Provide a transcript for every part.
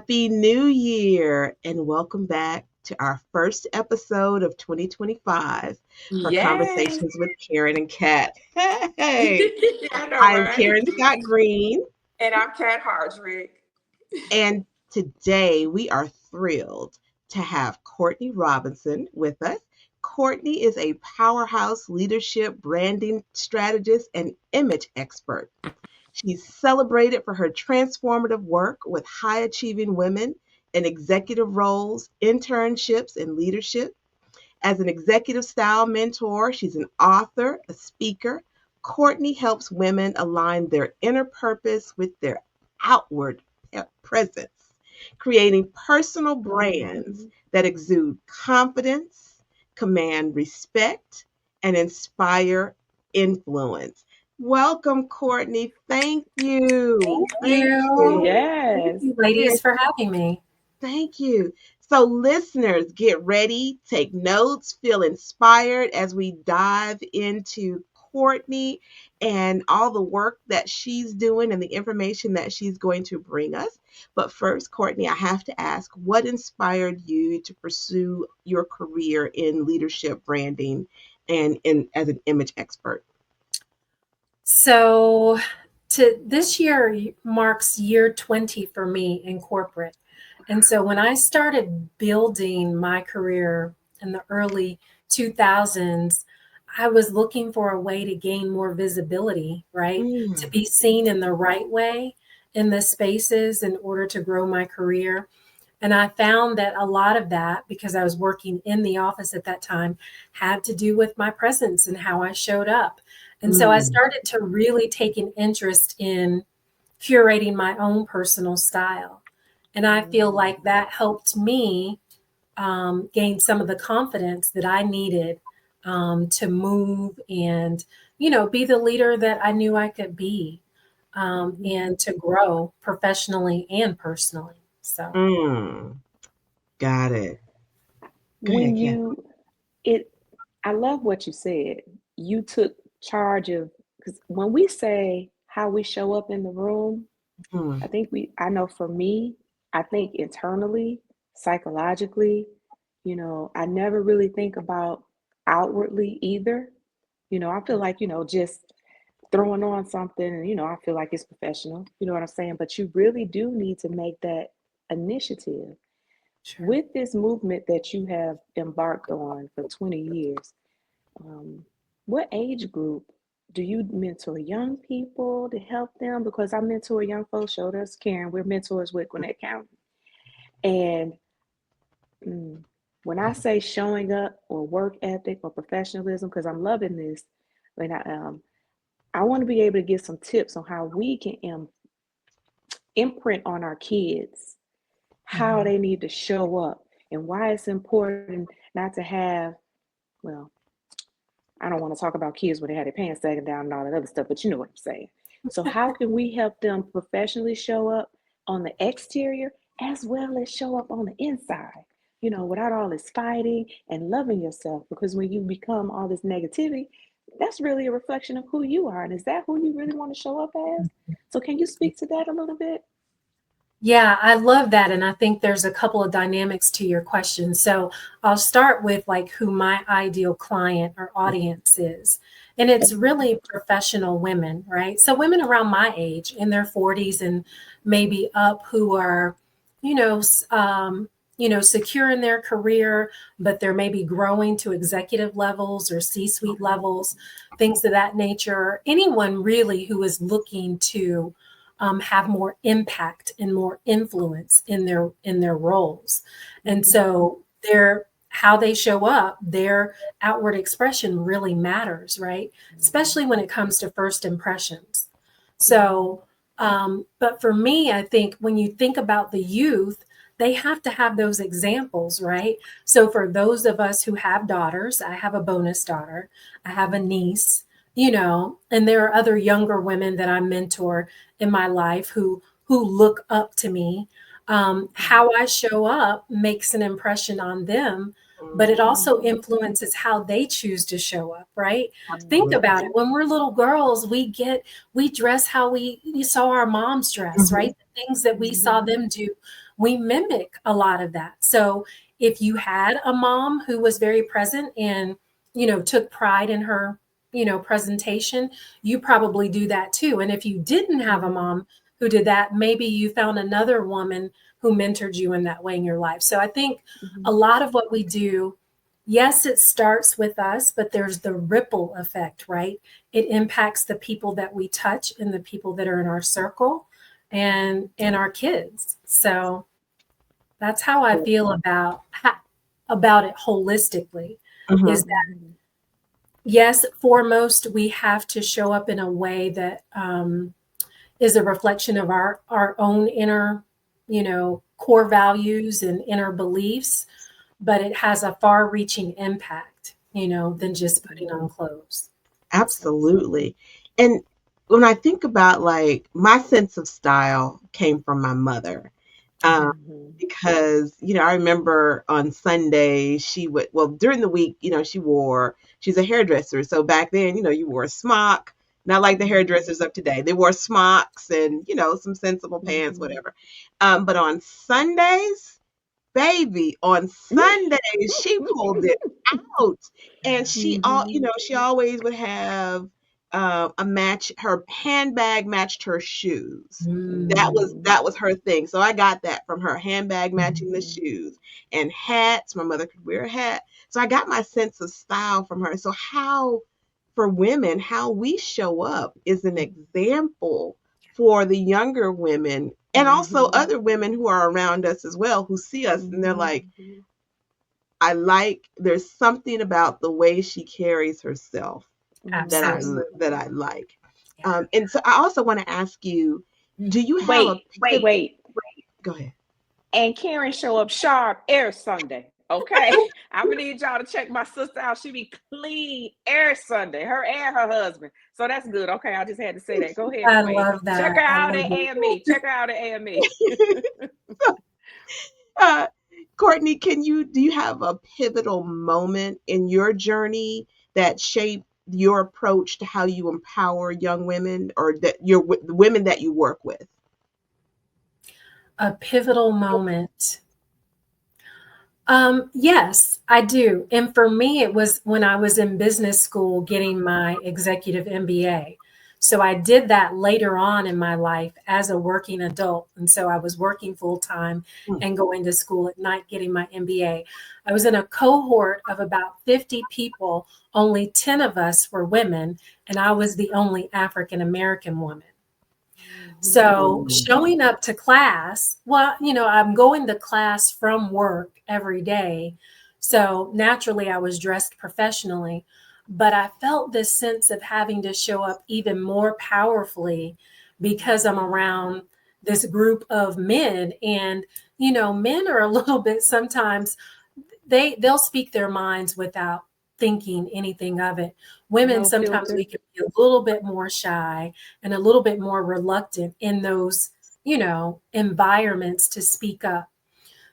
Happy New Year and welcome back to our first episode of 2025 for Yes. Conversations with Karen and Kat. Hey, I know, I am right? Karen Scott Green, And I'm Kat Hardrick. and today we are thrilled to have Courtney Robinson with us. Courtney is a powerhouse leadership, branding strategist, and image expert. She's celebrated for her transformative work with high achieving women in executive roles, internships, and leadership. As an executive style mentor, she's an author, a speaker. Courtney helps women align their inner purpose with their outward presence, creating personal brands that exude confidence, command respect, and inspire influence. Welcome, Courtney. Thank you. Thank Thank you. you. Thank Yes. you, We are ladies, for having me. Thank you. So, listeners, get ready, take notes, feel inspired as we dive into Courtney and all the work that she's doing and the information that she's going to bring us. But first, Courtney, I have to ask what inspired you to pursue your career in leadership branding and as an image expert? So, to this year marks year 20 for me in corporate. And so when I started building my career in the early 2000s, I was looking for a way to gain more visibility, right? To Mm, be seen in the right way in the spaces in order to grow my career. And I found that a lot of that, because I was working in the office at that time, had to do with my presence and how I showed up. And so I mm, started to really take an interest in curating my own personal style. And I feel like that helped me gain some of the confidence that I needed to move and, be the leader that I knew I could be and to grow professionally and personally. So. mm. Got it. Go ahead, When Kat. you, it, I love what you said. You took charge of, because when we say how we show up in the room, Mm, I know for me, I think internally, psychologically, I never really think about outwardly either. I feel like, just throwing on something and, I feel like it's professional. You know what I'm saying? But you really do need to make that initiative. Sure. With this movement that you have embarked on for 20 years, um, what age group do you mentor young people to help them? Because I mentor young folks, showed us Karen, we're mentors with Gwinnett County. And mm, when I say showing up or work ethic or professionalism, because I'm loving this, when I want to be able to give some tips on how we can imprint on our kids how Mhm. they need to show up and why it's important not to have, well, I don't want to talk about kids when they had their pants sagging down and all that other stuff, but you know what I'm saying. So, how can we help them professionally show up on the exterior as well as show up on the inside? Without all this fighting and loving yourself. Because when you become all this negativity, that's really a reflection of who you are. And is that who you really want to show up as? So, can you speak to that a little bit? Yeah, I love that. And I think there's a couple of dynamics to your question. So I'll start with like who my ideal client or audience is. And it's really professional women, right? So women around my age in their 40s and maybe up who are, you know, s- um, secure in their career, but they're maybe growing to executive levels or C-suite levels, things of that nature. Anyone really who is looking to have more impact and more influence in their roles. And so their how they show up, their outward expression really matters, right? Especially when it comes to first impressions. So, but for me, I think when you think about the youth, they have to have those examples, right? So for those of us who have daughters, I have a bonus daughter, I have a niece, and there are other younger women that I mentor in my life who look up to me. How I show up makes an impression on them, but it also influences how they choose to show up, right? Think absolutely. about it. When we're little girls, we dress how we saw our moms dress, Mhm, right? The things that we saw them do we mimic a lot of that. So if you had a mom who was very present and, took pride in her, presentation, you probably do that too. And if you didn't have a mom who did that, maybe you found another woman who mentored you in that way in your life. So I think a lot of what we do, yes, it starts with us, but there's the ripple effect, right? It impacts the people that we touch and the people that are in our circle and our kids. So that's how I feel about it holistically, Mm-hmm. is that yes, foremost, we have to show up in a way that is a reflection of our own inner, core values and inner beliefs, but it has a far-reaching impact, than just putting on clothes. Absolutely. And when I think about like my sense of style came from my mother. Um, because, I remember on Sunday she would, well, during the week, she's a hairdresser. So back then, you wore a smock, not like the hairdressers of today. They wore smocks and, some sensible pants, whatever. But on Sundays, baby, on Sundays, she pulled it out. And she always would have a match. Her handbag matched her shoes. That was her thing. So I got that from her, handbag matching the shoes, and hats. My mother could wear a hat. So I got my sense of style from her. So how, for women, how we show up is an example for the younger women and also other women who are around us as well, who see us and they're like, there's something about the way she carries herself Absolutely. that I like. And so I also want to ask you, do you have wait. Go ahead. And Karen show up sharp every Sunday. Okay. I'm gonna need y'all to check my sister out. She be clean every Sunday, her and her husband. So that's good. Okay, I just had to say that. Go ahead, I Queen. love that. Check her I out love at it. AME. Check her out at AME. uh, Courtney, do you have a pivotal moment in your journey that shaped your approach to how you empower young women or the women that you work with? A pivotal moment. Yes, I do. And for me, it was when I was in business school getting my executive MBA. So I did that later on in my life as a working adult. And so I was working full time and going to school at night getting my MBA. I was in a cohort of about 50 people. Only 10 of us were women, and I was the only African American woman. So showing up to class, well, I'm going to class from work every day. So naturally, I was dressed professionally, but I felt this sense of having to show up even more powerfully because I'm around this group of men. And, men are a little bit sometimes they'll speak their minds without thinking anything of it. Women, No sometimes filter. we can be a little bit more shy and a little bit more reluctant in those, environments to speak up.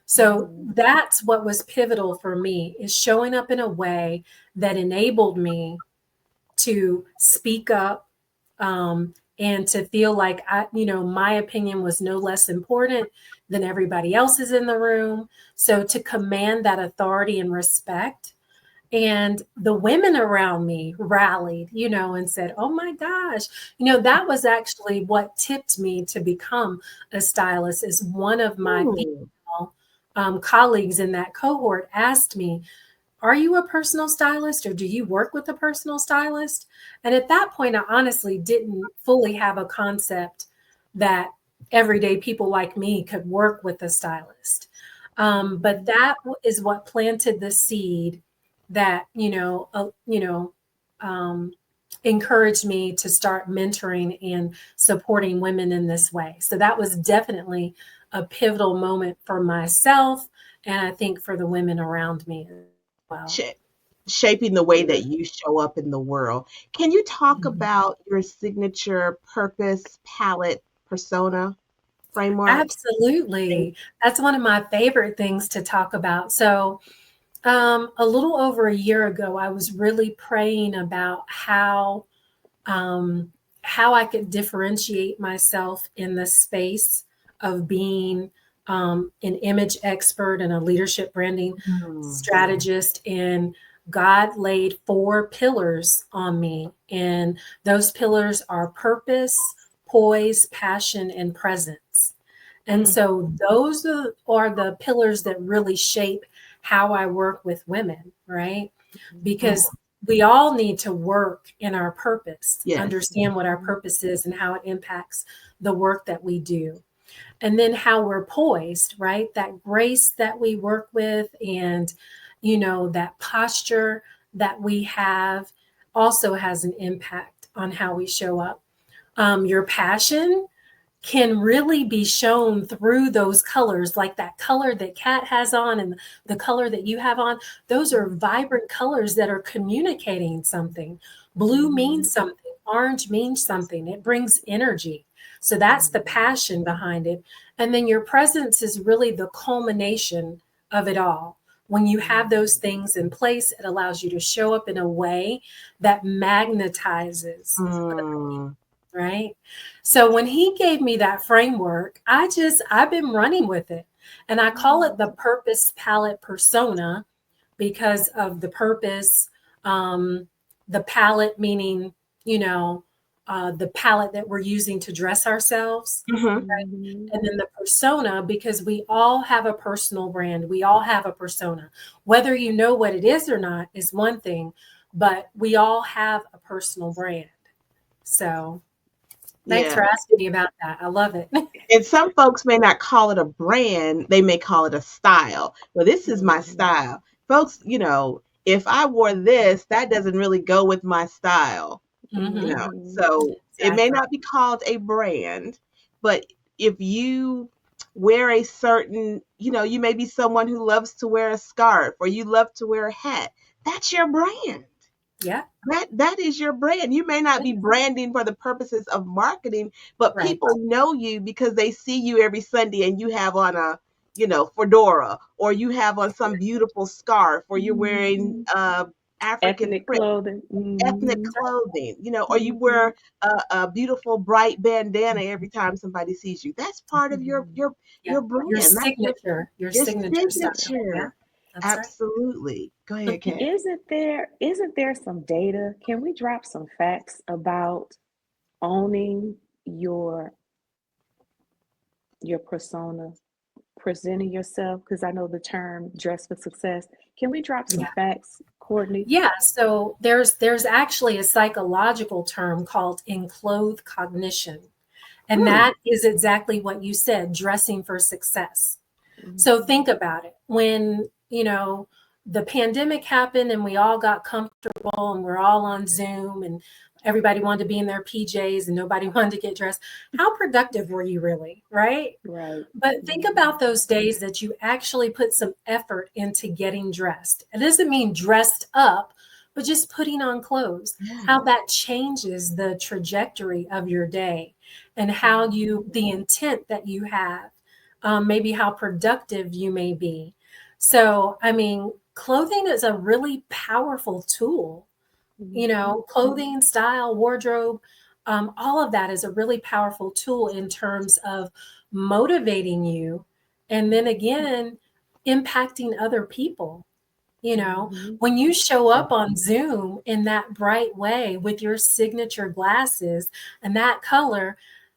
So that's what was pivotal for me, is showing up in a way that enabled me to speak up, and to feel like my opinion was no less important than everybody else's in the room. So to command that authority and respect. And the women around me rallied, and said, oh my gosh, that was actually what tipped me to become a stylist. Is one of my female colleagues in that cohort asked me, are you a personal stylist or do you work with a personal stylist? And at that point, I honestly didn't fully have a concept that everyday people like me could work with a stylist. But that is what planted the seed that, encouraged me to start mentoring and supporting women in this way. So that was definitely a pivotal moment for myself, and I think for the women around me as well. Shaping the way that you show up in the world. Can you talk about your signature purpose, palette, persona framework? Absolutely. That's one of my favorite things to talk about. So, a little over a year ago, I was really praying about how I could differentiate myself in the space of being an image expert and a leadership branding Mm. strategist. And God laid 4 pillars on me. And those pillars are purpose, poise, passion, and presence. And so those are the pillars that really shape how I work with women, right? Because we all need to work in our purpose, Yes. understand what our purpose is and how it impacts the work that we do. And then how we're poised, right? That grace that we work with and, that posture that we have also has an impact on how we show up. Your passion can really be shown through those colors, like that color that Kat has on and the color that you have on. Those are vibrant colors that are communicating something. Blue means something, orange means something, it brings energy. So that's the passion behind it. And then your presence is really the culmination of it all. When you have those things in place, it allows you to show up in a way that magnetizes other people, Mm. right? So when he gave me that framework, I've been running with it. And I call it the purpose palette persona because of the purpose, the palette meaning, the palette that we're using to dress ourselves. Mhm. And then the persona, because we all have a personal brand. We all have a persona. Whether you know what it is or not is one thing, but we all have a personal brand. So thanks Yeah. for asking me about that. I love it. And some folks may not call it a brand, they may call it a style. Well, this is my style. Folks, if I wore this, that doesn't really go with my style. Mhm. So it may Exactly. not be called a brand, but if you wear a certain, you may be someone who loves to wear a scarf or you love to wear a hat. That's your brand. Yeah. That is your brand. You may not be branding for the purposes of marketing, but Right. people know you because they see you every Sunday and you have on a, fedora, or you have on some beautiful scarf, or you're wearing African Ethnic print clothing. ethnic clothing, or you wear a beautiful bright bandana every time somebody sees you. That's part of Yeah. your brand. That's Your your signature style. Yeah. signature. That's right. Absolutely. Go ahead, Kat. Isn't there some data? Can we drop some facts about owning your persona, presenting yourself? Because I know the term dress for success. Can we drop some Yeah. facts, Courtney? Yeah. So there's actually a psychological term called enclothe cognition. And Hmm. that is exactly what you said, dressing for success. So Mhm. think about it. When, the pandemic happened and we all got comfortable and we're all on Zoom and everybody wanted to be in their PJs and nobody wanted to get dressed, how productive were you really, right? Right. But think about those days that you actually put some effort into getting dressed. It doesn't mean dressed up, but just putting on clothes, Yeah. how that changes the trajectory of your day and how the intent that you have, maybe how productive you may be. So, I mean, clothing is a really powerful tool. Clothing, style, wardrobe, all of that is a really powerful tool in terms of motivating you. And then again, impacting other people. Mhm. When you show up on Zoom in that bright way with your signature glasses and that color,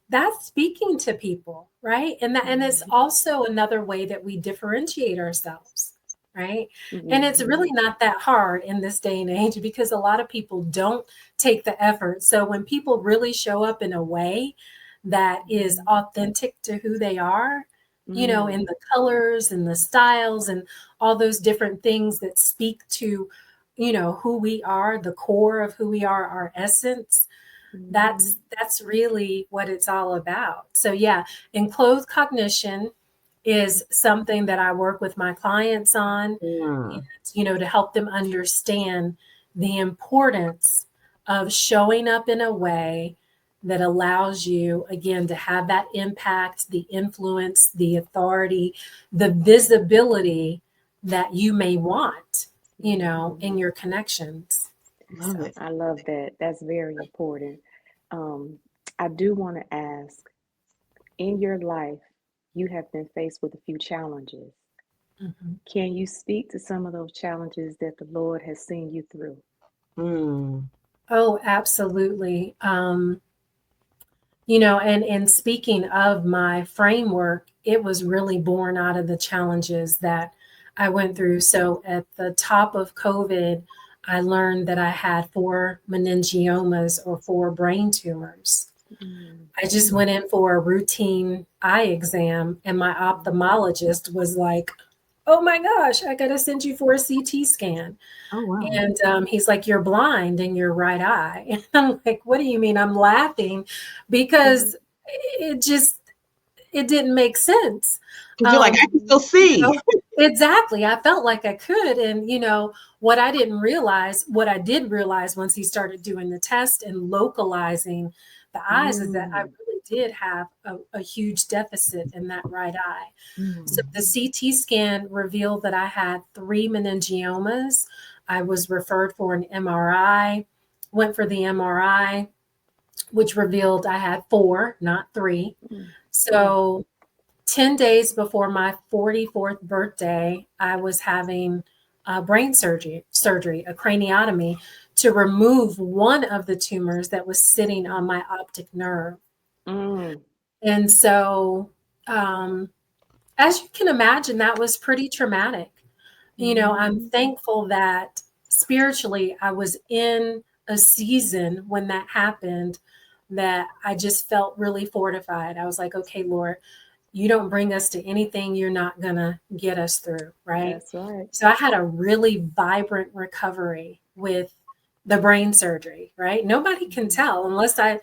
that's speaking to people, right? And it's also another way that we differentiate ourselves, right? And it's really not that hard in this day and age because a lot of people don't take the effort. So when people really show up in a way that is authentic to who they are, in the colors and the styles and all those different things that speak to, who we are, the core of who we are, our essence, that's really what it's all about. So yeah, enclosed cognition is something that I work with my clients on, Mm. to help them understand the importance of showing up in a way that allows you, again, to have that impact, the influence, the authority, the visibility that you may want, in your connections. Love So, it. I love that. That's very important. Um, I do want to ask, in your life, you have been faced with a few challenges. Mhm. Can you speak to some of those challenges that the Lord has seen you through? Mm. Oh, absolutely. And speaking of my framework, it was really born out of the challenges that I went through. So at the top of COVID, I learned that I had 4 meningiomas or 4 brain tumors. Mm. I just went in for a routine eye exam, and my ophthalmologist was like, "Oh my gosh, I got to send you for a CT scan." Oh, wow. And he's like, "You're blind in your right eye." And I'm like, "What do you mean?" I'm laughing because it just it didn't make sense. Because you're like, I can Mhm. still see. Know? Exactly. I felt like I could. And, what I did realize once he started doing the test and localizing the eyes is that I Mm. really did have a huge deficit in that right eye. So Mm. the CT scan revealed that I had 3 meningiomas. I was referred for an MRI, went for the MRI, which revealed I had 4, not 3. Mm. Mm. So 10 days before my 44th birthday, I was having brain surgery, a craniotomy, to remove one of the tumors that was sitting on my optic nerve. Mm. And so, um, as you can imagine, that was pretty traumatic. I'm Mhm. thankful that spiritually I was in a season when that happened that I just felt really fortified. I was like, okay, Lord, you don't bring us to anything you're not going to get us through, right? That's right. So I had a really vibrant recovery with the brain surgery, right? Nobody can Mhm. tell unless I,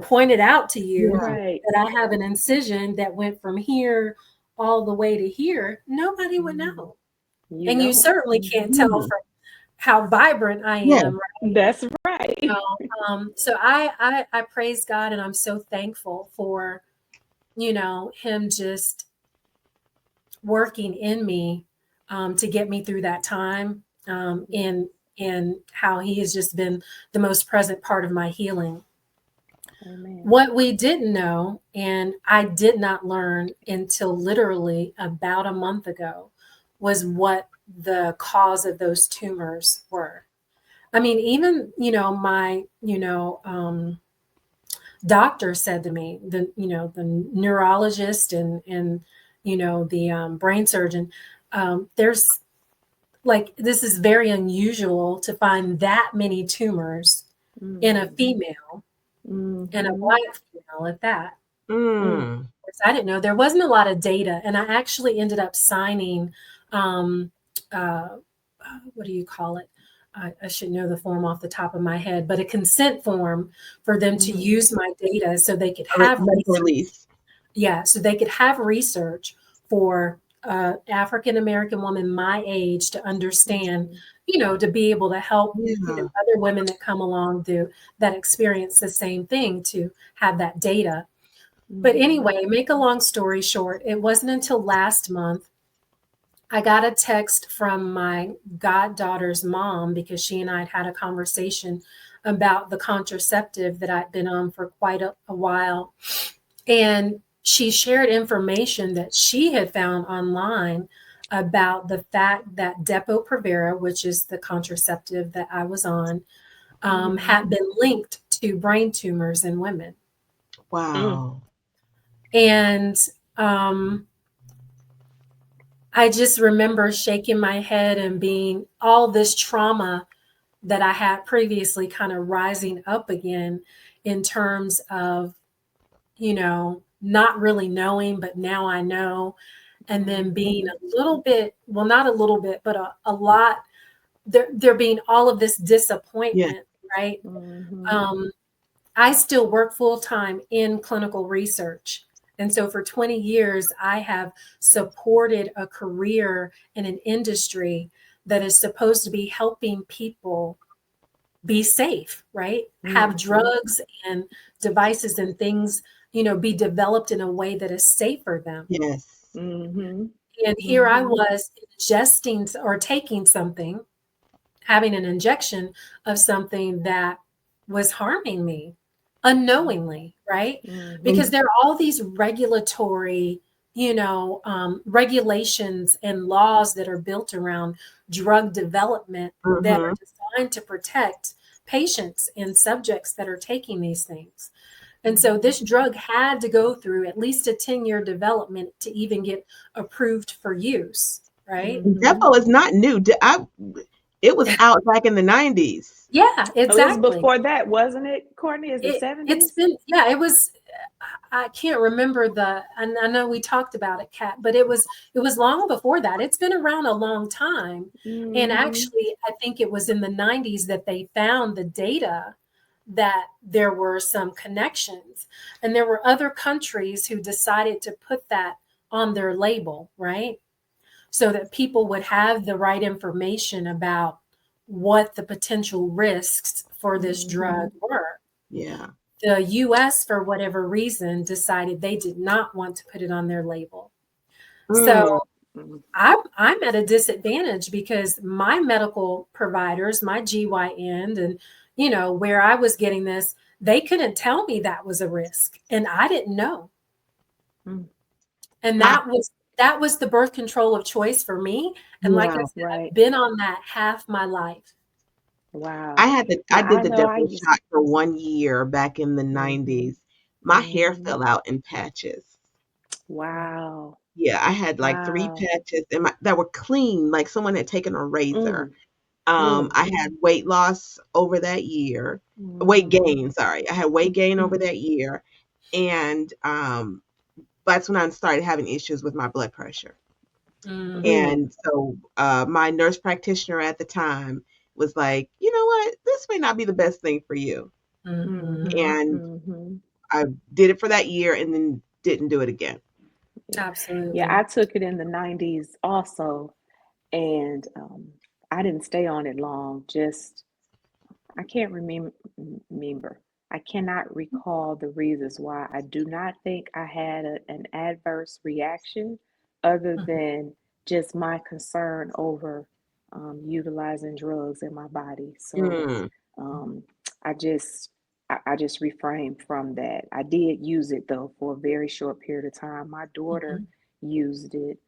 point it out to you Yeah. Right. that I have an incision that went from here all the way to here. Nobody would Mm. know. You And you don't. certainly can't tell Mm. from how vibrant I Yeah. am. That's right. So I praise God, and I'm so thankful for, him just working in me to get me through that time, in how he has just been the most present part of my healing. Amen. What we didn't know, and I did not learn until literally about a month ago, was what the cause of those tumors were. I mean, even, my, doctor said to me, the neurologist and the brain surgeon, there's like, this is very unusual to find that many tumors in a Mm. female, and a Mhm. black female at that. Mm. Mm. I didn't know there wasn't a lot of data, and I actually ended up signing, um, uh, what do you call it? I should know the form off the top of my head, but a consent form for them to Mhm. use my data so they could A have medical research. release. Yeah, so they could have research for African American woman my age to understand, Mhm. to be able to help, Yeah. other women that come along that experience the same thing to have that data. But Mhm. anyway, make a long story short, it wasn't until last month I got a text from my goddaughter's mom because she and I had a conversation about the contraceptive that I'd been on for quite a while. And she shared information that she had found online about the fact that Depo-Provera, which is the contraceptive that I was on, Mhm. had been linked to brain tumors in women. Mm. Wow. And um, I just remember shaking my head and being all this trauma that I had previously kind of rising up again in terms of, not really knowing, but now I know. And then being Mhm. a little bit, well, not a little bit, but a lot, there being all of this Yeah. disappointment, right? Mhm. Um, I still work full time in clinical research. And so for 20 years, I have supported a career in an industry that is supposed to be helping people be safe, right? Have Mhm. drugs and devices and things, be developed in a way that is safe for them. Yes. Mhm. And here I Mhm. was ingesting or taking something, having an injection of something that was harming me unknowingly, right? Because Mhm. there are all these regulatory, regulations and laws that are built around drug development that are Mm-hmm. designed to protect patients and subjects that are taking these things. And so this drug had to go through at least a 10-year development to even get approved for use, right? Depo is not new. It was out back in the 90s. Yeah, Oh, it was exactly. before that, wasn't it, Courtney? Is it It's 70s? been, yeah, it was, I can't remember and I know we talked about it, Kat, but it was long before that. It's been around a long time. And Mm-hmm. actually, I think it was in the 90s that they found the data that there were some connections. And there were other countries who decided to put that on their label, right? So that people would have the right information about what the potential risks for this drug were. Yeah. The US, for whatever reason, decided they did not want to put it on their label. So Mm. I'm at a disadvantage because my medical providers, my GYN, and where I was getting this, they couldn't tell me that was a risk, and I didn't know. Mm. And I, that was the birth control of choice for me. And like I yeah. said, I've Right. been on that half my life. I Wow. had the Now I did I the know I Depo used. shot for 1 year back in the Mm-hmm. 90s. My hair Mm-hmm. fell out in patches. Wow. Yeah, I had like three Wow. patches that were clean, like someone had taken a razor. Mm. Mm. I had weight loss over that year. Weight Mm-hmm. gain, sorry. I had weight gain over Mm. that year. And that's when I started having issues with my blood pressure. Mm-hmm. Mm. And so my nurse practitioner at the time was like, you know what? This may not be the best thing for you. Mm-hmm. Mm-hmm. And Mm-hmm. I did it for that year and then didn't do it again. Yeah. Yeah, Absolutely. I took it in the 90s also, and I didn't stay on it long. Just I can't remember. I cannot recall the reasons why. I do not think I had an adverse reaction other Mhm. than just my concern over utilizing drugs in my body. So Mm, um, I just I just refrained from that. I did use it though for a very short period of time. My daughter Mhm. used it,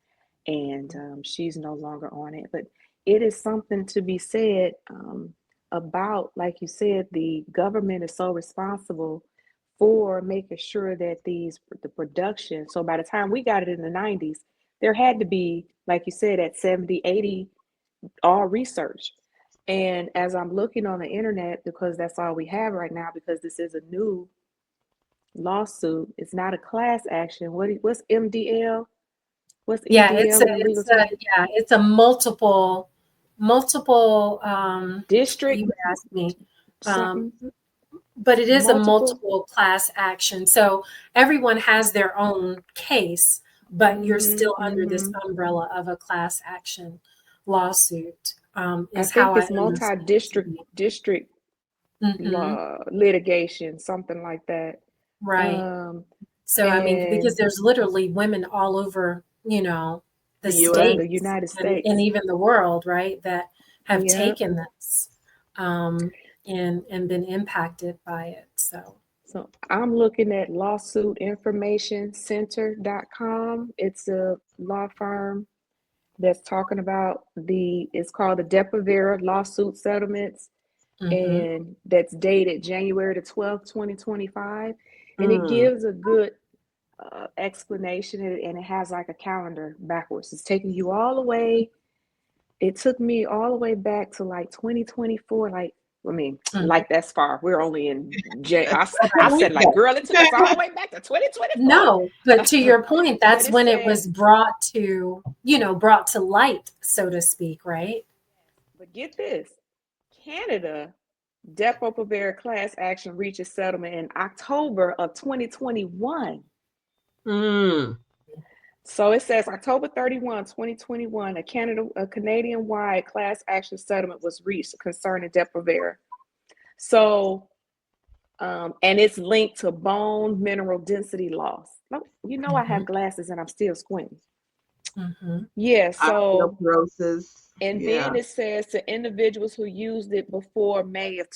and she's no longer on it. But it is something to be said about, like you said, the government is so responsible for making sure that the production. So by the time we got it in the 90s, there had to be, like you said, at 70, 80, all research. And as I'm looking on the internet, because that's all we have right now, because this is a new lawsuit, it's not a class action. What's MDL? What's Yeah, it's a, MDL in legal it's a, terms? yeah, it's a multiple, you District would ask me, um, something, but it is a multiple. multiple class action. So everyone has their own case, but you're Mm-hmm, still under this mm-hmm. umbrella of a class action lawsuit, I is how think I it's understand it to multi-district be. district Hmm. law litigation, something like that. Right. Um, So, I mean, because and there's literally women all over, the the US. the states United and States. even the world, right, that have Yeah. taken this, and been impacted by it. So, So I'm looking at lawsuitinformationcenter.com. It's a law firm that's talking about it's called the Depo-Vera lawsuit settlements, hmm and that's dated January the 12th, 2025. And it Mm. gives a good explanation, and it has like a calendar backwards. It's taking you all the way. It took me all the way back to like 2024. Like, I mean, hmm like that's far. We're only in I Couple said, weeks like, girl, it took us all ago. the way back to 2024. no, but to your point, But that's it when it says, was brought to light, so to speak, right? but get this, Canada Depo-Provera class action reaches settlement in October of 2021. Mm. So it says October 31, 2021, a Canadian-wide class action settlement was reached concerning Depo-Provera. So, and it's linked to bone mineral density loss. I Hmm have glasses and I'm still squinting. hmm Yeah, so, Osteoporosis. and then Yeah. it says to individuals who used it before May of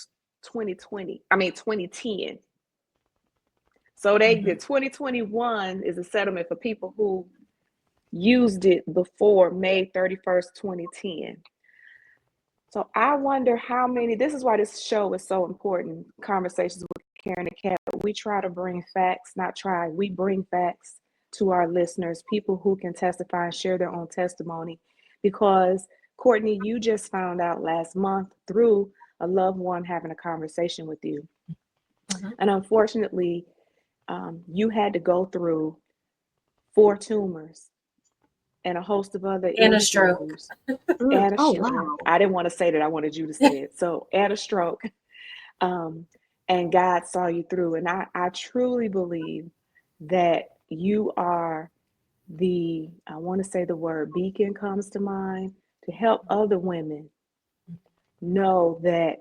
2020, I mean 2010. So the hmm 2021 is a settlement for people who used it before May 31st, 2010. So I wonder how many, this is why this show is so important, Conversations with Karen and Kat. We try to bring facts, not try, we bring facts to our listeners, people who can testify and share their own testimony. Because Courtney, you just found out last month through a loved one having a conversation with you. And unfortunately, you had to go through 4 tumors and a host of other And a stroke. issues. And a Oh, stroke. wow. I didn't want to say that. I wanted you to say it. So, and a stroke. And God saw you through. And I truly believe that you are I want to say the word beacon comes to mind, to help other women know that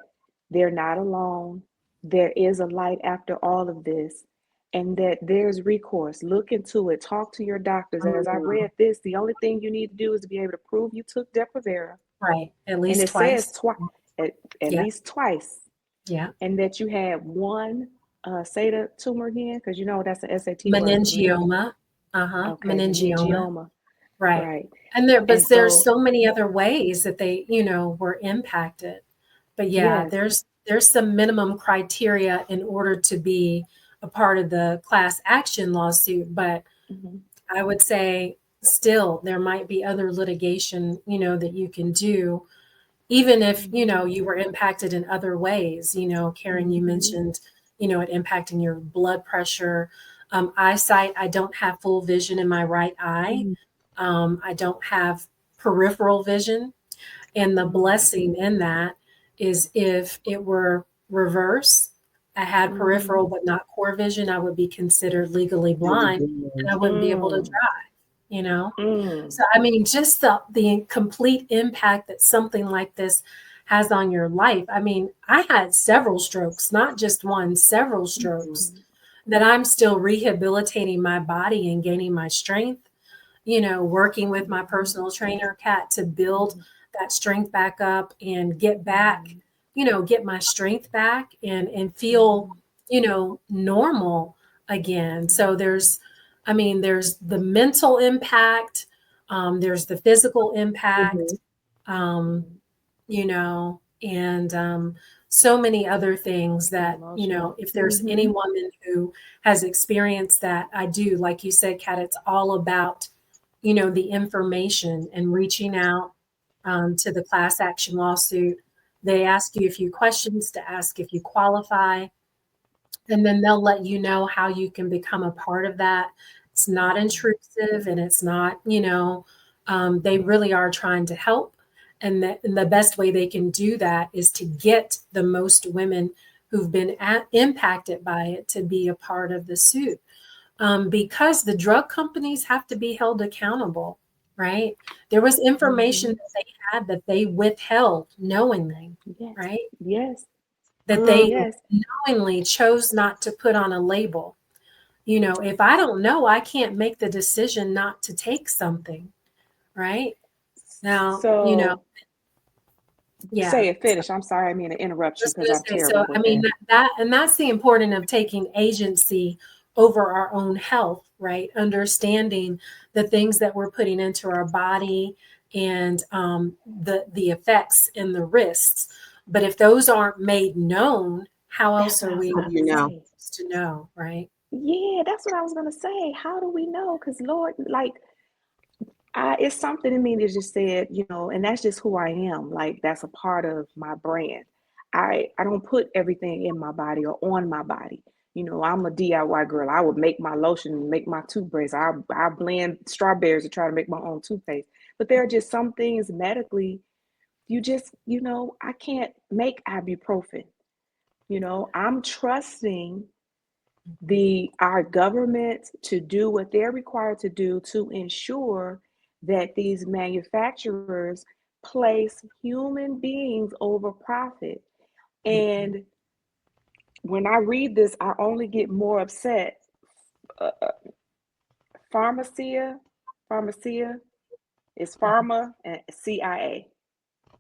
they're not alone. There is a light after all of this, and that there's recourse. Look into it. Talk to your doctors. As I read this, the only thing you need to do is to be able to prove you took Depo-Provera. Right. At And least it twice. says at Yeah. least twice. Yeah. And that you had one, say the tumor again, because you know that's an SAT word. Meningioma. Okay, Meningioma. Right. And And there's so many other ways that they, were impacted. But yeah, yes. there's some minimum criteria in order to be a part of the class action lawsuit. But I would say still there might be other litigation, that you can do, even if, you were impacted in other ways. Karen, you mentioned, it impacting your blood pressure, eyesight. I don't have full vision in my right eye. I don't have peripheral vision. And the blessing in that is if it were reverse, I had peripheral but not core vision, I would be considered legally blind and I wouldn't be able to drive. So, I mean, just the complete impact that something like this has on your life. I mean, I had several strokes, not just one, several strokes that I'm still rehabilitating my body and gaining my strength, working with my personal trainer, Kat, to build that strength back up and get back, get my strength back and feel, normal again. So there's the mental impact, there's the physical impact, and so many other things that, if there's any woman who has experienced that, I do, like you said, Kat, it's all about, the information and reaching out to the class action lawsuit. They ask you a few questions to ask if you qualify, and then they'll let you know how you can become a part of that. It's not intrusive and it's not, they really are trying to help. And the best way they can do that is to get the most women who've been impacted by it to be a part of the suit. Because the drug companies have to be held accountable, right? There was information that they had that they withheld knowingly, right? Yes. That they knowingly chose not to put on a label. If I don't know, I can't make the decision not to take something, right? Now, say it, finish. I'm sorry, I mean to interrupt you because I'm terrible with that's the importance of taking agency over our own health, right? Understanding the things that we're putting into our body and the effects and the risks. But if those aren't made known, how else are we supposed to know, right? Yeah, that's what I was gonna say. How do we know? Because Lord, like, it's something in me that just said, and that's just who I am. Like, that's a part of my brand. I don't put everything in my body or on my body. I'm a DIY girl. I would make my lotion, make my toothpaste. I blend strawberries to try to make my own toothpaste. But there are just some things medically, I can't make ibuprofen. I'm trusting our government to do what they're required to do to ensure that these manufacturers place human beings over profit. And when I read this, I only get more upset. Pharmacia is pharma and CIA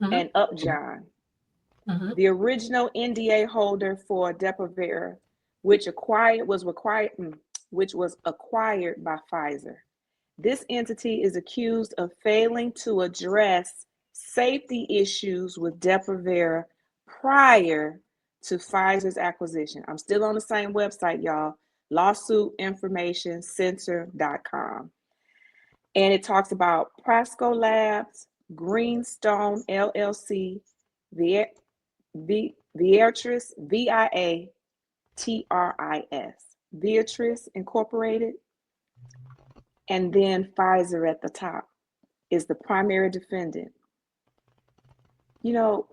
and Upjohn. The original NDA holder for Depo-Provera, which was acquired by Pfizer. This entity is accused of failing to address safety issues with Depo-Provera prior to Pfizer's acquisition. I'm still on the same website, y'all, lawsuitinformationcenter.com. And it talks about Prasco Labs, Greenstone LLC, Viatris, Viatris, Viatris Incorporated, and then Pfizer at the top is the primary defendant. You know,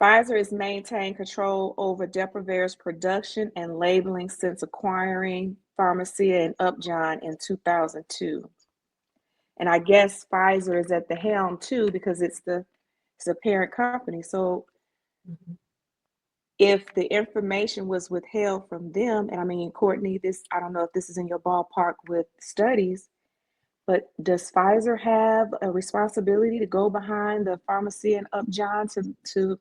Pfizer has maintained control over Depo-Provera's production and labeling since acquiring Pharmacia and Upjohn in 2002. And I guess Pfizer is at the helm too because it's a parent company. So if the information was withheld from them, and I mean, Courtney, I don't know if this is in your ballpark with studies, but does Pfizer have a responsibility to go behind the Pharmacia and Upjohn to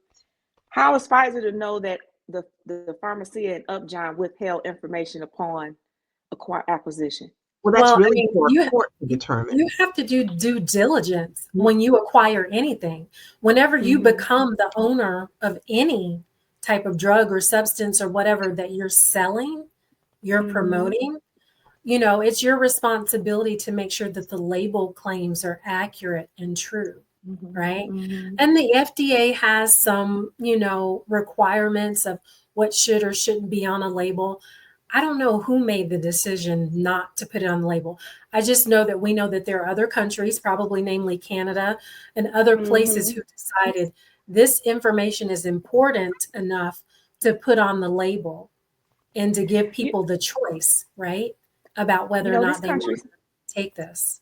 how is Pfizer to know that the Pharmacia and Upjohn withheld information upon acquisition? Well, that's Well, I really mean, for a court to determine. you have to do due diligence when you acquire anything. Whenever you become the owner of any type of drug or substance or whatever that you're selling, you're promoting, you know, it's your responsibility to make sure that the label claims are accurate and true, right? And the FDA has some, you know, requirements of what should or shouldn't be on a label. I don't know who made the decision not to put it on the label. I just know that we know that there are other countries, probably namely Canada and other places, who decided this information is important enough to put on the label and to give people the choice, right, about whether or not they want to take this.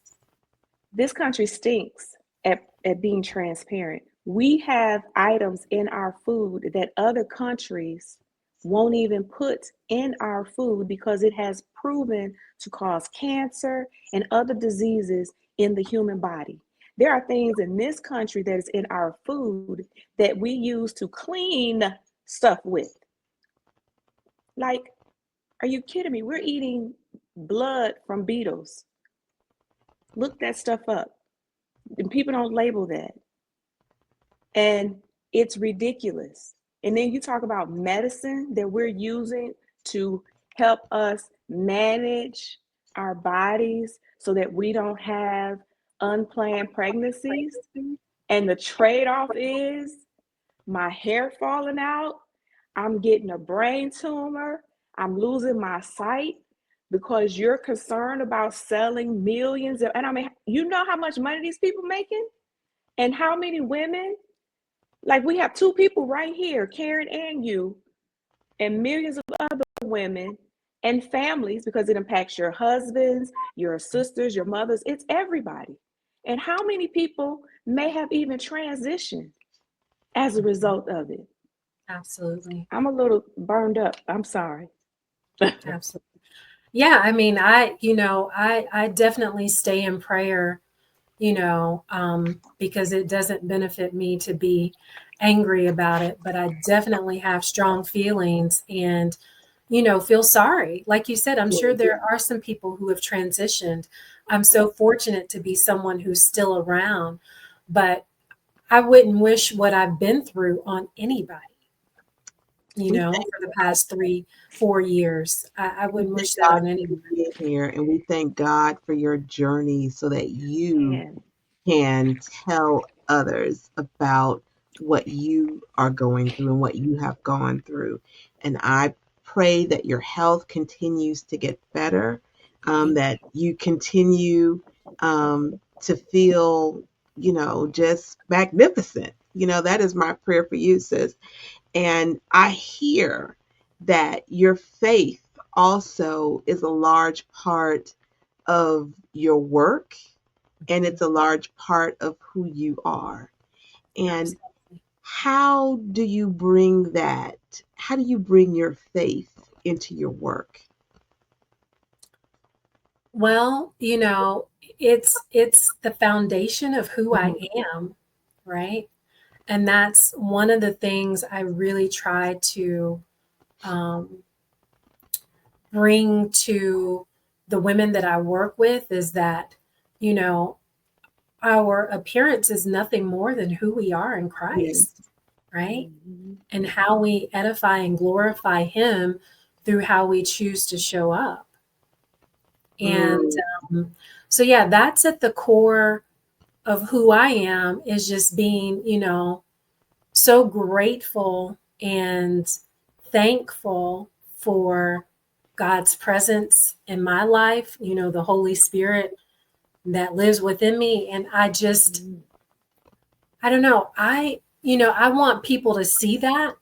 This country stinks at being transparent. We have items in our food that other countries won't even put in our food because it has proven to cause cancer and other diseases in the human body. There are things in this country that is in our food that we use to clean stuff with. Like, are you kidding me? We're eating blood from beetles. Look that stuff up. And people don't label that. And it's ridiculous. And then you talk about medicine that we're using to help us manage our bodies so that we don't have unplanned pregnancies. And the trade-off is my hair falling out, I'm getting a brain tumor, I'm losing my sight because you're concerned about selling millions of, and I mean, you know how much money these people making? And how many women? Like, we have two people right here, Karen and you, and millions of other women and families, because it impacts your husbands, your sisters, your mothers, it's everybody. And how many people may have even transitioned as a result of it? Absolutely. I'm a little burned up. I'm sorry. Absolutely. Yeah, I mean, I definitely stay in prayer, because it doesn't benefit me to be angry about it, but I definitely have strong feelings and, feel sorry. Like you said, I'm sure there are some people who have transitioned. I'm so fortunate to be someone who's still around, but I wouldn't wish what I've been through on anybody, for the past 3-4 years. I wouldn't wish that on anyone. Being here, and we thank God for your journey so that you can tell others about what you are going through and what you have gone through. And I pray that your health continues to get better, that you continue to feel, just magnificent. That is my prayer for you, sis. And I hear that your faith also is a large part of your work, and it's a large part of who you are. And how do you bring that? How do you bring your faith into your work? Well, it's the foundation of who I am, right? And that's one of the things I really try to bring to the women that I work with is that, you know, our appearance is nothing more than who we are in Yeah. Christ, right? Mm-hmm. And how we edify and glorify Him through how we choose to show up. And Mm, so, yeah, that's at the core of who I am, is just being, so grateful and thankful for God's presence in my life, the Holy Spirit that lives within me. And I don't know, I want people to see that,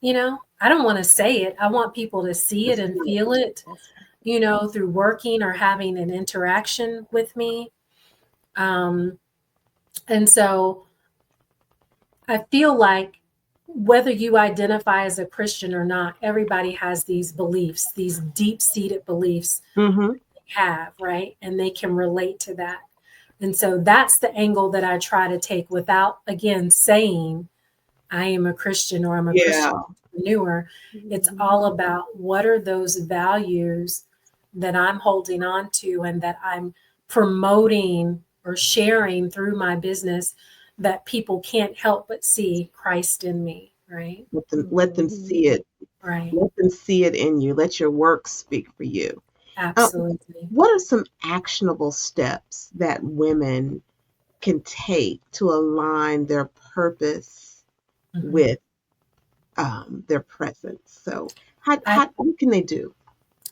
I don't want to say it. I want people to see it and feel it, That's right. through working or having an interaction with me. Um, and so I feel like whether you identify as a Christian or not, everybody has these beliefs, these deep seated beliefs mm-hmm. they have, right? And they can relate to that. And so that's the angle that I try to take without, again, saying I am a Christian or I'm a Yeah. Christian entrepreneur. It's Mm-hmm. all about what are those values that I'm holding on to and that I'm promoting or sharing through my business that people can't help but see Christ in me, right? Let them Mm-hmm. see it. Right. Let them see it in you. Let your work speak for you. Absolutely. What are some actionable steps that women can take to align their purpose Mhm. with their presence? So, I, what can they do?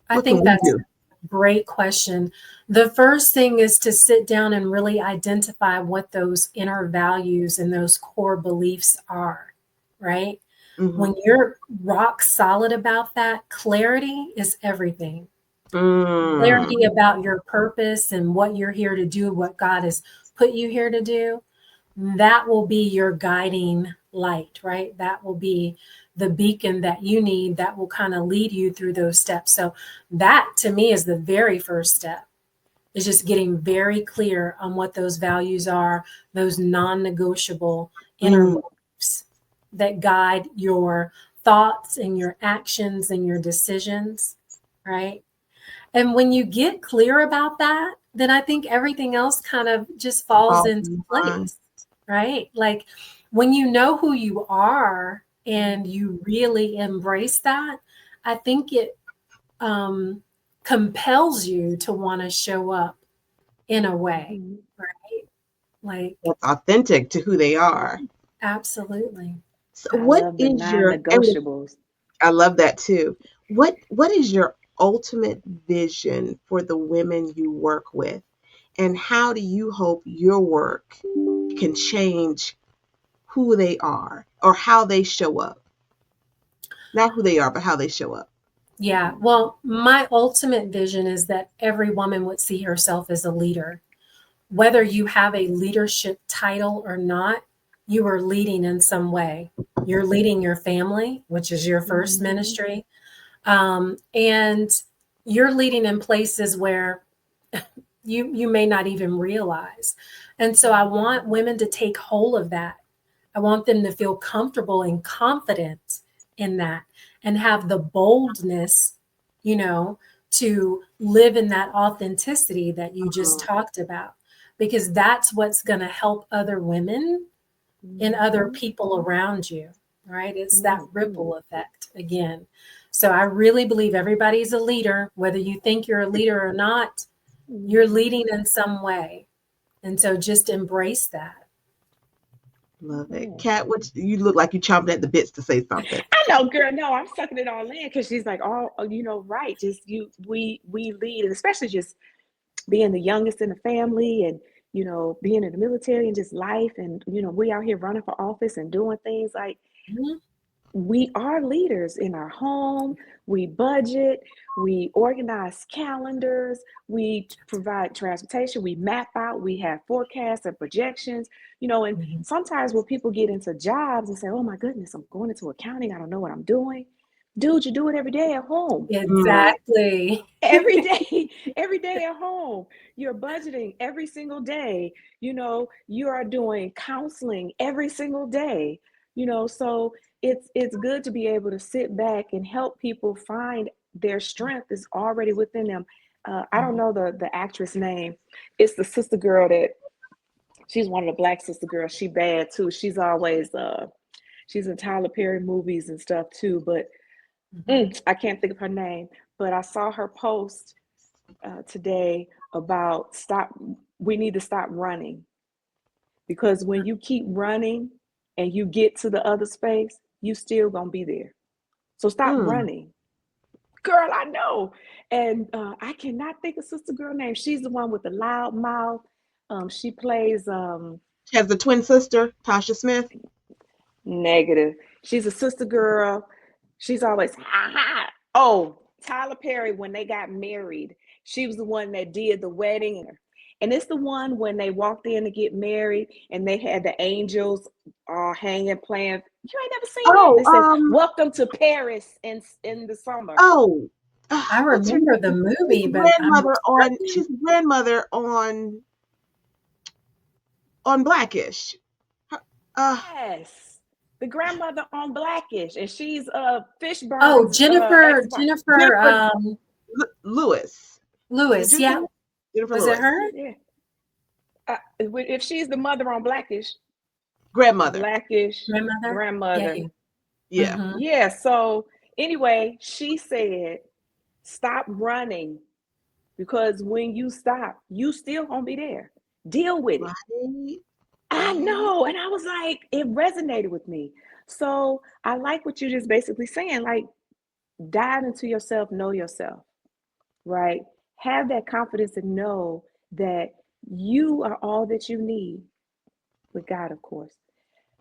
I What can think we that's do? a great question. The first thing is to sit down and really identify what those inner values and those core beliefs are, right? Mm-hmm. When you're rock solid about that, clarity is everything. Mm, Clarity about your purpose and what you're here to do, what God has put you here to do, that will be your guiding light, right? That will be the beacon that you need that will kind of lead you through those steps. So, that to me is the very first step, is just getting very clear on what those values are, those non negotiable inner mm, beliefs that guide your thoughts and your actions and your decisions, right? And when you get clear about that, then I think everything else kind of just falls fall into in line. place, right? Like when you know who you are and you really embrace that, I think it um, compels you to want to show up in a way, Mm-hmm. right? Like, That's authentic to who they are. absolutely. So, I what love the is your? And non-negotiables. I love that too. What is your ultimate vision for the women you work with? And how do you hope your work can change who they are or how they show up? Not who they are, but how they show up. Yeah. Well, my ultimate vision is that every woman would see herself as a leader. Whether you have a leadership title or not, you are leading in some way. You're leading your family, which is your first Mm-hmm. ministry. And you're leading in places where you may not even realize. And so I want women to take hold of that. I want them to feel comfortable and confident in that and have the boldness, you know, to live in that authenticity that you just Uh, talked about, because that's what's going to help other women and other Mm-hmm. people around you, right? It's that Mm-hmm. ripple effect again. So I really believe everybody's a leader, whether you think you're a leader or not, you're Mm-hmm. leading in some way. And so just embrace that. love it. Yeah. Kat, what you look like you chomping at the bits to say something. I know, girl. No, I'm sucking it all in because she's like, oh, right. Just we lead, and especially just being the youngest in the family, and being in the military and just life, and we out here running for office and doing things like Mhm. we are leaders in our home. We budget, we organize calendars, we provide transportation, we map out, we have forecasts and projections, and Mhm. sometimes when people get into jobs and say, oh my goodness, I'm going into accounting, I don't know what I'm doing. Dude, you do it every day at home. Mm, Exactly. Every day, every day at home. You're budgeting every single day. You are doing counseling every single day. So it's good to be able to sit back and help people find their strength is already within them I don't know the actress name. It's the sister girl that she's one of the black sister girls. She bad too. She's always she's in Tyler Perry movies and stuff too. But I can't think of her name. But I saw her post today about we need to stop running, because when you keep running and you get to the other space, you still gonna be there. So stop running. Girl, I know. And I cannot think of sister girl name. She's the one with the loud mouth. She plays She has the twin sister, Tasha Smith. negative. She's a sister girl. She's always ha ha. Oh, Tyler Perry, when they got married, she was the one that did the wedding. And it's the one when they walked in to get married and they had the angels all hanging, playing. You ain't never seen that? It says, "Welcome to Paris in the summer." Oh, I remember the movie, but she's grandmother on Blackish. Yes, the grandmother on Blackish, and she's Fishburne's. Oh, Jennifer Lewis. Lewis, yeah. Jennifer Was Lewis. it her? Yeah. If she's the mother on Blackish, grandmother. Grandmother. Yeah. Yeah. So anyway, she said, "Stop running, because when you stop, you still gonna be there. Deal with it." Right. I know. And I was like, it resonated with me. So I like what you're just basically saying, like, dive into yourself, know yourself, right? Have that confidence and know that you are all that you need, with God, of course.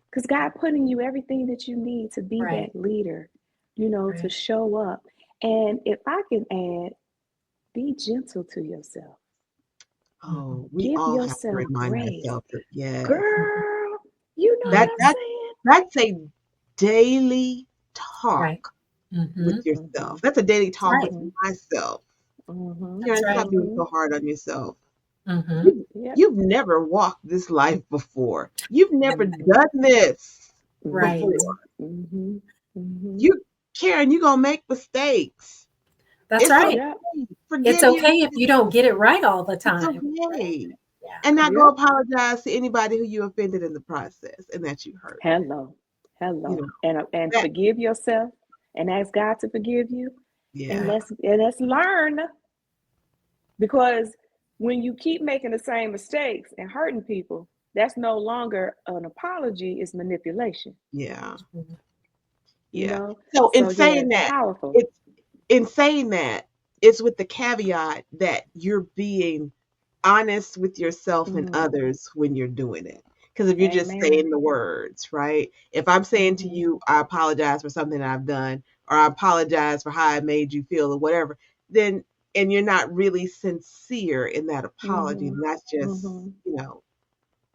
Because God put in you everything that you need to be that leader, to show up. And if I can add, be gentle to yourself. Oh, we Give all have to yourself remind grace. ourselves that, yes. Girl, you know what I'm saying? That's a daily talk with yourself. That's a daily talk with myself. Karen, stop being so hard on yourself. You've never walked this life before. You've never done this before. Karen, you're gonna make mistakes. That's right. It's okay if you don't get it right all the time. It's okay. And not go apologize to anybody who you offended in the process and that you hurt. Hello. And forgive yourself and ask God to forgive you. Yeah. And let's learn. Because when you keep making the same mistakes and hurting people, that's no longer an apology, it's manipulation. Yeah. Yeah. So in saying that, powerful. It's with the caveat that you're being honest with yourself and others when you're doing it. Because if you're just saying the words, right? If I'm saying to you, I apologize for something that I've done, or I apologize for how I made you feel, or whatever, then, and you're not really sincere in that apology, and that's just,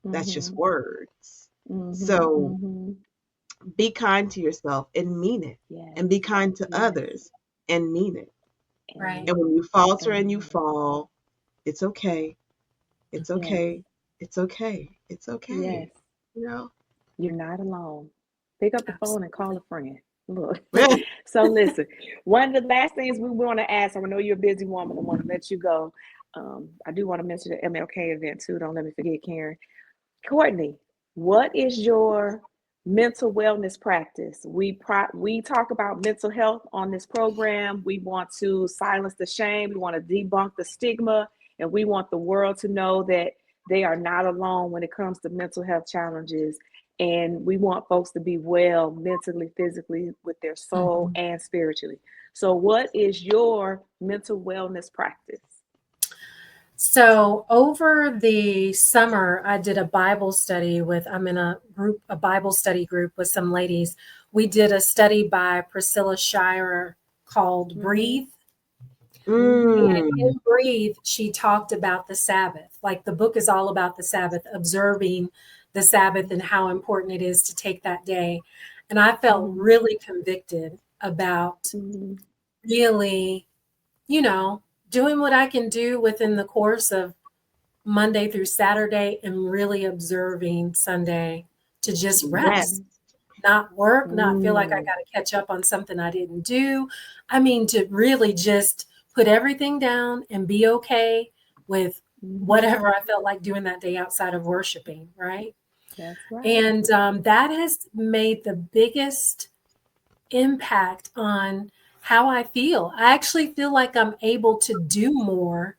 that's just words. So be kind to yourself and mean it. And be kind to others and mean it. Right. And when you falter and you fall, it's okay. It's okay. It's okay. It's okay. Yes. You're not alone. Pick up the phone and call a friend. Look. So listen, one of the last things we want to ask, I know you're a busy woman, I want to let you go. I do want to mention the MLK event too. Don't let me forget, Karen. Courtney, what is your mental wellness practice? We talk about mental health on this program. We want to silence the shame. We want to debunk the stigma, and we want the world to know that they are not alone when it comes to mental health challenges. And we want folks to be well mentally, physically, with their soul and spiritually. So what is your mental wellness practice? So over the summer, I did a Bible study I'm in a Bible study group with some ladies. We did a study by Priscilla Shirer called Breathe. And in Breathe, she talked about the Sabbath. Like, the book is all about the Sabbath, observing the Sabbath and how important it is to take that day. And I felt really convicted about really, doing what I can do within the course of Monday through Saturday and really observing Sunday to just rest, not work, not feel like I got to catch up on something I didn't do. I mean, to really just put everything down and be okay with whatever I felt like doing that day outside of worshiping, right? That's right. And that has made the biggest impact on how I feel. I actually feel like I'm able to do more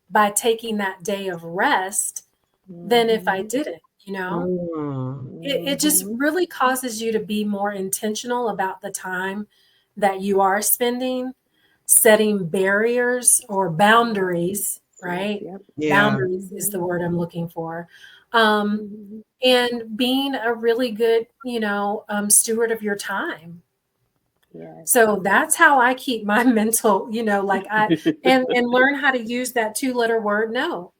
by taking that day of rest than if I didn't, you know? It just really causes you to be more intentional about the time that you are spending, setting barriers or boundaries, right? Yep. Yeah. Boundaries is the word I'm looking for. And being a really good, steward of your time. Yes. So that's how I keep my mental, and learn how to use that 2-letter word no.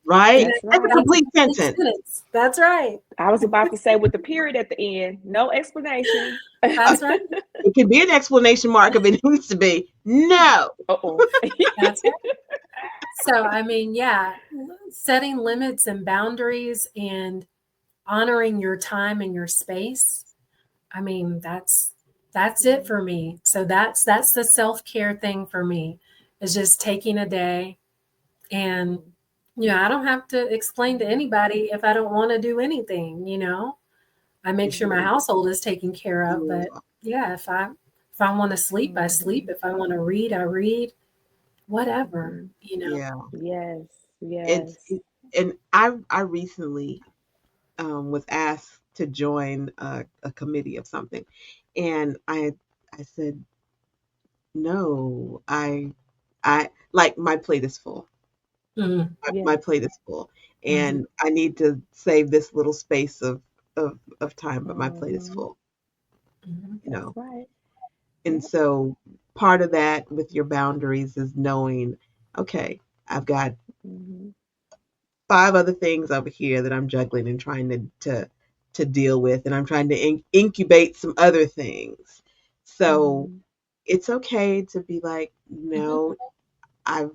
Right? And That's That's a right. that's a complete complete sentence. sentence. That's right. I was about to say with the period at the end, no explanation. That's right. It could be an exclamation mark if it needs to be. No. Uh-oh. That's right. So, I mean, yeah, setting limits and boundaries and honoring your time and your space. I mean, that's it for me. So that's the self-care thing for me, is just taking a day. And I don't have to explain to anybody if I don't want to do anything. I make sure my household is taken care of, but yeah, if I want to sleep, I sleep. If I want to read, I read. Whatever. Yeah. Yes. It's Yes. it, and I recently was asked to join a committee of something, and I said no. I like my plate is full. Mhm. My Yes. plate is full, Mhm. and I need to save this little space of time, but my plate is Mm-hmm. full. Mhm. You That's know, right. and Yep. so part of that with your boundaries is knowing, okay, I've got Mm-hmm. 5 other things over here that I'm juggling and trying to deal with, and I'm trying to incubate some other things. So Mm-hmm. it's okay to be like, Mhm. no, I've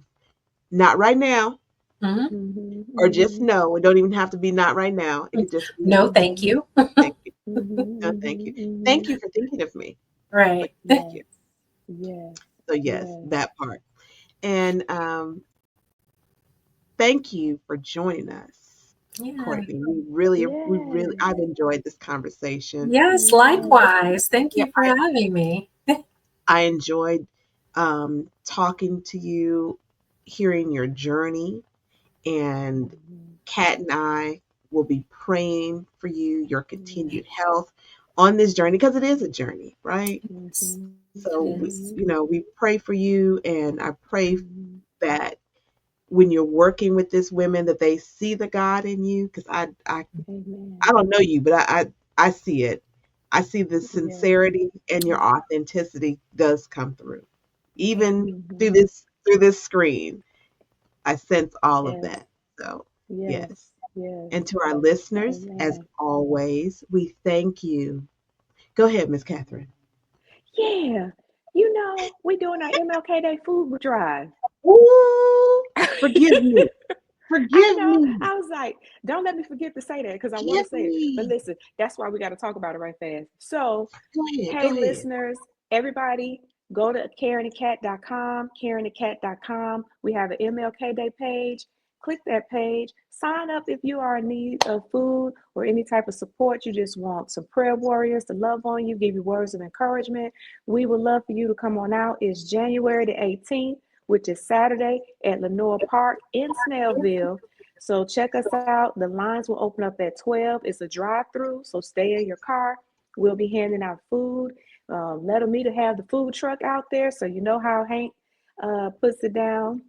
not right now, Mhm. Mm-hmm. or just Mm-hmm. no. It don't even have to be not right now. It could just be No, thank you. thank you, no, thank you, Mm-hmm. thank Mm-hmm. you for thinking of me, but Right. thank you. Yes. Yes. So yes, Yes. that part, and thank you for joining us, Yeah. Courtney. We really, Yes. I've enjoyed this conversation. Yes, Yes. likewise. Thank Yeah, you for having me. I enjoyed talking to you, hearing your journey, and Mm-hmm. Kat and I will be praying for you, your Yes. continued health on this journey, because it is a journey, right? Yes, Mm-hmm. So it we, is. we pray for you, and I pray Mm-hmm. that when you're working with these women, that they see the God in you, because I Amen. don't know you, but I see it. I see the Yes. sincerity, and your authenticity does come through. Even Mm-hmm. through this screen, I sense all of Yes. that. So, Yes. yes. Yes. And to our listeners, as Amen. always, we thank you. Go ahead, Miss Catherine. Yeah. We're doing our MLK Day food drive. Ooh, forgive me. I Forgive know. me. I was like, don't let me forget to say that because I want to Forgive say it. But me. listen, that's why we got to talk about it right fast. So, Go ahead. Go hey, ahead. listeners, everybody, go to karenandcat.com, karenandcat.com. We have an MLK Day page. Click that page. Sign up if you are in need of food or any type of support. You just want some prayer warriors to love on you, give you words of encouragement. We would love for you to come on out. It's January the 18th, which is Saturday at Lenore Park in Snellville. So check us out. The lines will open up at 12. It's a drive-through, so stay in your car. We'll be handing out food. Let me to have the food truck out there, so you know how Hank puts it down.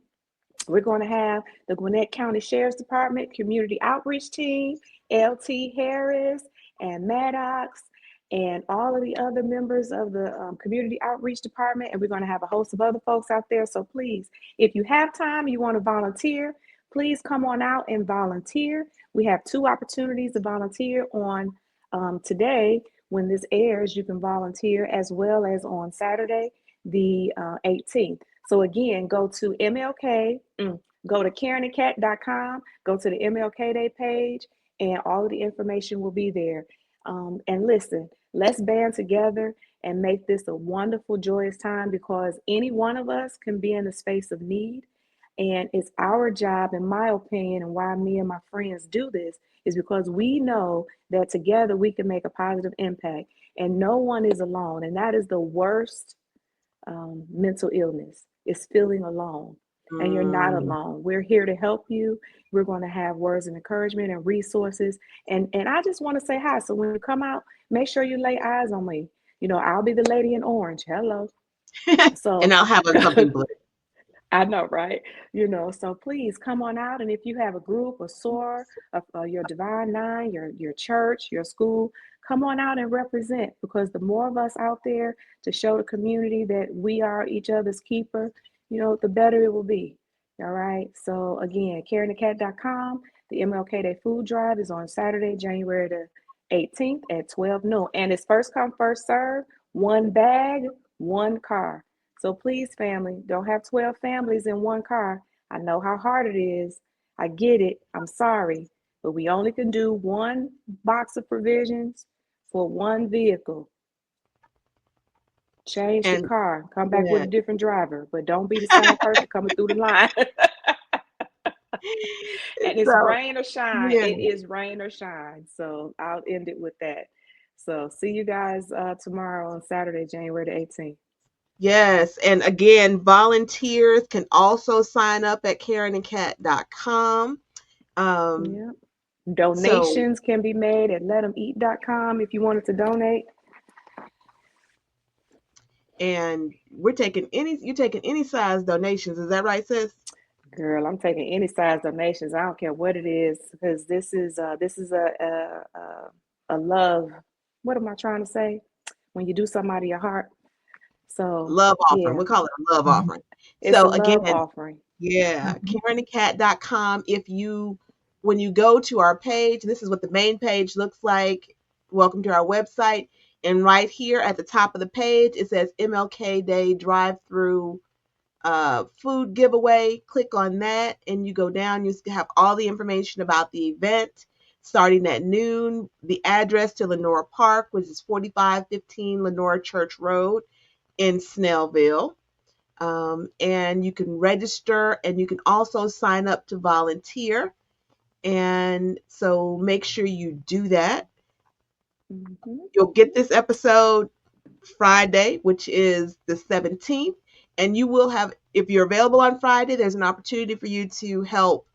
We're going to have the Gwinnett County Sheriff's Department Community Outreach Team, LT Harris and Maddox, and all of the other members of the Community Outreach Department. And we're going to have a host of other folks out there. So please, if you have time, you want to volunteer, please come on out and volunteer. We have 2 opportunities to volunteer on today. When this airs, you can volunteer as well as on Saturday, the 18th. So again, go to go to karenandcat.com, go to the MLK Day page, and all of the information will be there. And listen, Let's band together and make this a wonderful, joyous time, because any one of us can be in a space of need. And it's our job, in my opinion, and why me and my friends do this is because we know that together we can make a positive impact, and no one is alone. And that is the worst mental illness, is feeling alone. And you're not Mm. alone. We're here to help you. We're going to have words of encouragement and resources. And I just want to say hi. So when you come out, make sure you lay eyes on me. I'll be the lady in orange. Hello. And So I'll have something blue. I know, right? So please come on out. And if you have a group, a SOAR, your Divine Nine, your church, your school, come on out and represent, because the more of us out there to show the community that we are each other's keeper, the better it will be. All right. So again, KarenTheCat.com. The MLK Day Food Drive is on Saturday, January the 18th at 12 noon. And it's first come, first serve, one bag, one car. So please, family, don't have 12 families in one car. I know how hard it is. I get it. I'm sorry. But we only can do one box of provisions for one vehicle. Change the And car. Come back with yeah. a different driver. But don't be the same person coming through the line. And it's So, rain or shine. yeah. It is rain or shine. So I'll end it with that. So see you guys tomorrow on Saturday, January the 18th. Yes. And again, volunteers can also sign up at KarenandCat.com. Yeah. So, Donations can be made at letameat.com if you wanted to donate. and you're taking any size donations. Is that right, sis? Girl, I'm taking any size donations. I don't care what it is, because this is a love. What am I trying to say? When you do something out of your heart. So Love offering. yeah, We call it a love Mhm. offering. it's a So love again, offering. yeah, Mhm. KarenandCat.com. When you go to our page, this is what the main page looks like. Welcome to our website. And right here at the top of the page, it says MLK Day Drive-Through food giveaway. Click on that and you go down. You have all the information about the event starting at noon, the address to Lenora Park, which is 4515 Lenora Church Road in Snellville. And you can register, and you can also sign up to volunteer. And so make sure you do that. Mm-hmm. You'll get this episode Friday, which is the 17th. And you will have, if you're available on Friday, there's an opportunity for you to help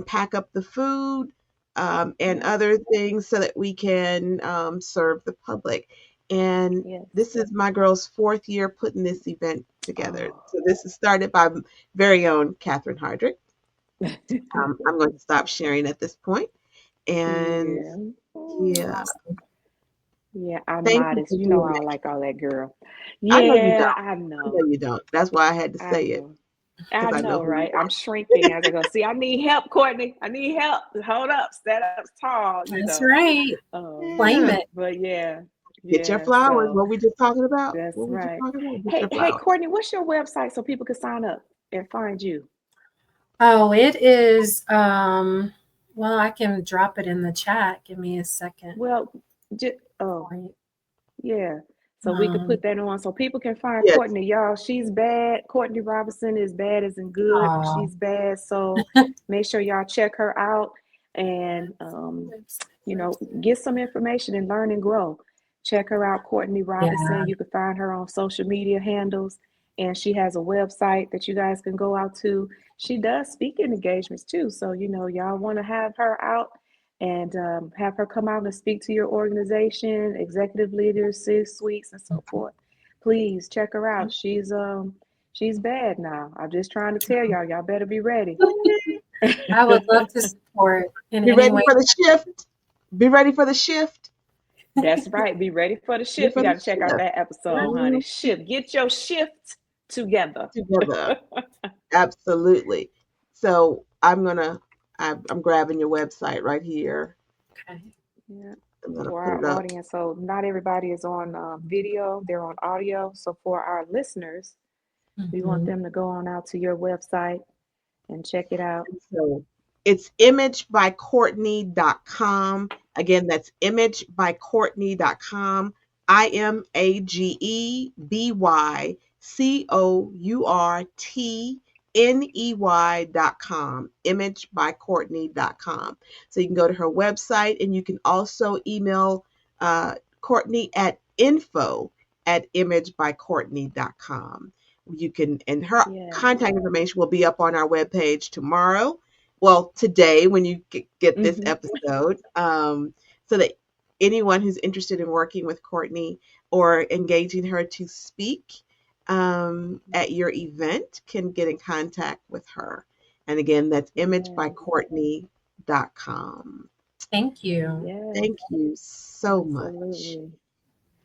pack up the food and Yeah. other things so that we can serve the public. And Yes. this is my girl's fourth year putting this event together. Oh. So this is started by very own Catherine Hardrick. I'm going to stop sharing at this point. And Yeah. yeah, Awesome. Yeah, I'm thank you modest. for You know doing I don't that. like all that, girl. I know you Yeah, don't. I I know know. you don't. That's why I had to I say it know. I because I know know, who you right? I'm are. shrinking as I go. See, I need help, Courtney. I need help. Hold up, stand up tall. That's right. Claim Yeah. it. But yeah, Get your yeah. flowers. So What we just talking about? that's What we just right. talking about? Get Hey, your hey, flowers. Courtney, what's your website so people can sign up and find you? Oh, it is, well, I can drop it in the chat. Give me a second. Well, oh, Point. yeah. So we could put that on so people can find Yes. Courtney. Y'all, she's bad. Courtney Robinson is bad as in good. Oh, She's bad. So make sure y'all check her out and get some information and learn and grow. Check her out, Courtney yeah. Robinson. You can find her on social media handles, and she has a website that you guys can go out to. She does speaking engagements too. So, y'all want to have her out and have her come out and speak to your organization, executive leaders, C-suites, and so forth. Please check her out. She's bad now. I'm just trying to tell y'all, y'all better be ready. I would love to support in Be any ready way. for the shift. Be ready for the shift. That's right. Be ready for the Ready shift. You for the got to check out shift. that episode, honey. Mhm. Shift. Get your shift together. Together. Absolutely. So I'm grabbing your website right here. Okay. Yeah. I'm gonna For put it our up. audience, so not everybody is on video, they're on audio. So for our listeners, we want Mhm. them to go on out to your website and check it out. So it's imagebycourtney.com. Again, that's imagebycourtney.com. imagebycourtney.com, imagebycourtney.com. So you can go to her website, and you can also email Courtney at info@imagebycourtney.com. You can, and her Yes. contact information will be up on our webpage tomorrow. Well, today when you get this Mm-hmm. episode, so that anyone who's interested in working with Courtney or engaging her to speak at your event can get in contact with her. And again, that's Yes. imagebycourtney.com. Thank you. Yes. Thank you so much. Absolutely.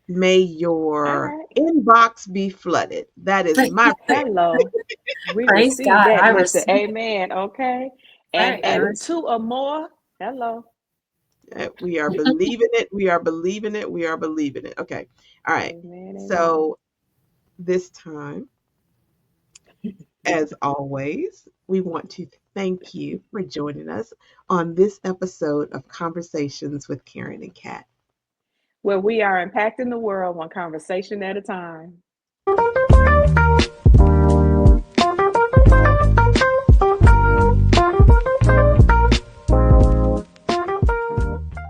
May All your right. inbox be flooded. That is my prayer. Hello. We Praise receive God. that, I Mr. receive it. Amen. Okay. Right. I And receive. two or more. Hello. We are believing it. We are believing it. We are believing it. Okay. All right. Amen. Amen. So this time, as always, we want to thank you for joining us on this episode of Conversations with Karen and Kat. Where we are impacting the world one conversation at a time.